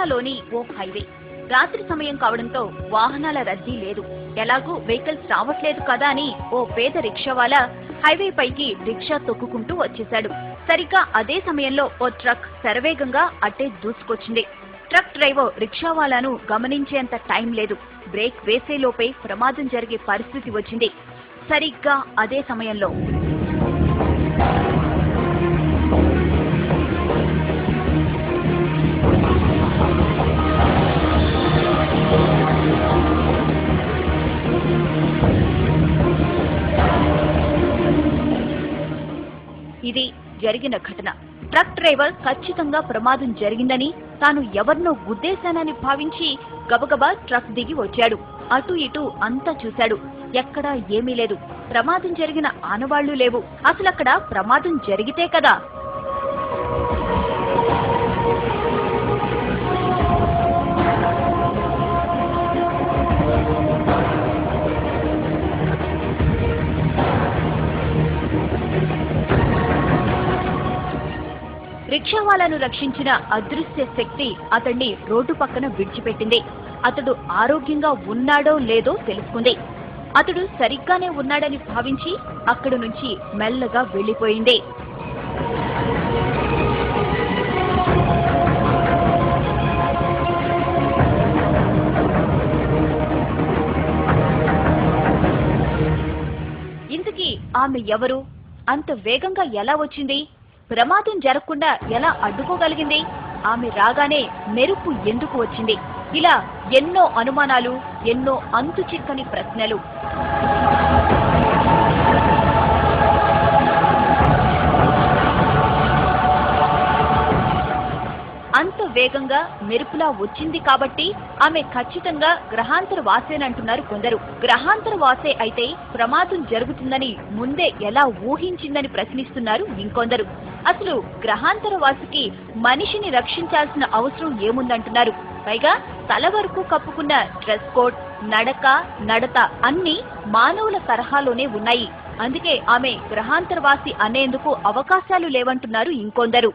కేరళలోని ఓ హైవే. రాత్రి సమయం కావడంతో వాహనాల రద్దీ లేదు. ఎలాగూ వెహికల్స్ రావట్లేదు కదా అని ఓ పేద రిక్షావాలా హైవే పైకి రిక్షా తొక్కుకుంటూ వచ్చేశాడు. సరిగ్గా అదే సమయంలో ఓ ట్రక్ శరవేగంగా అట్టే దూసుకొచ్చింది. ట్రక్ డ్రైవర్ రిక్షావాలాను గమనించేంత టైం లేదు. బ్రేక్ వేసేలోపే ప్రమాదం జరిగే పరిస్థితి వచ్చింది. సరిగ్గా అదే సమయంలో ఇది జరిగిన ఘటన. ట్రక్ డ్రైవర్ ఖచ్చితంగా ప్రమాదం జరిగిందని, తాను ఎవరినో గుద్దేశానని భావించి గబగబా ట్రక్ దిగి వచ్చాడు. అటు ఇటు అంతా చూశాడు. ఎక్కడా ఏమీ లేదు. ప్రమాదం జరిగిన ఆనవాళ్లు లేవు. అసలక్కడ ప్రమాదం జరిగితే కదా. రిక్షావాలాను రక్షించిన అదృశ్య శక్తి అతన్ని రోడ్డు పక్కన విడిచిపెట్టింది. అతడు ఆరోగ్యంగా ఉన్నాడో లేదో తెలుసుకుంది. అతడు సరిగ్గానే ఉన్నాడని భావించి అక్కడి నుంచి మెల్లగా వెళ్లిపోయింది. ఇంతకీ ఆమె ఎవరు? అంత వేగంగా ఎలా వచ్చింది? ప్రమాదం జరగకుండా ఎలా అడ్డుకోగలిగింది? ఆమె రాగానే మెరుపు ఎందుకు వచ్చింది? ఇలా ఎన్నో అనుమానాలు, ఎన్నో అంతు చిక్కని ప్రశ్నలు. అంత వేగంగా మెరుపులా వచ్చింది కాబట్టి ఆమె ఖచ్చితంగా గ్రహాంతర వాసేనంటున్నారు కొందరు. గ్రహాంతర వాసే అయితే ప్రమాదం జరుగుతుందని ముందే ఎలా ఊహించిందని ప్రశ్నిస్తున్నారు ఇంకొందరు. అసలు గ్రహాంతర వాసికి మనిషిని రక్షించాల్సిన అవసరం ఏముందంటున్నారు. పైగా తల వరకు కప్పుకున్న డ్రెస్ కోడ్, నడక, నడత అన్ని మానవుల తరహాలోనే ఉన్నాయి. అందుకే ఆమె గ్రహాంతరవాసి అనేందుకు అవకాశాలు లేవంటున్నారు ఇంకొందరు.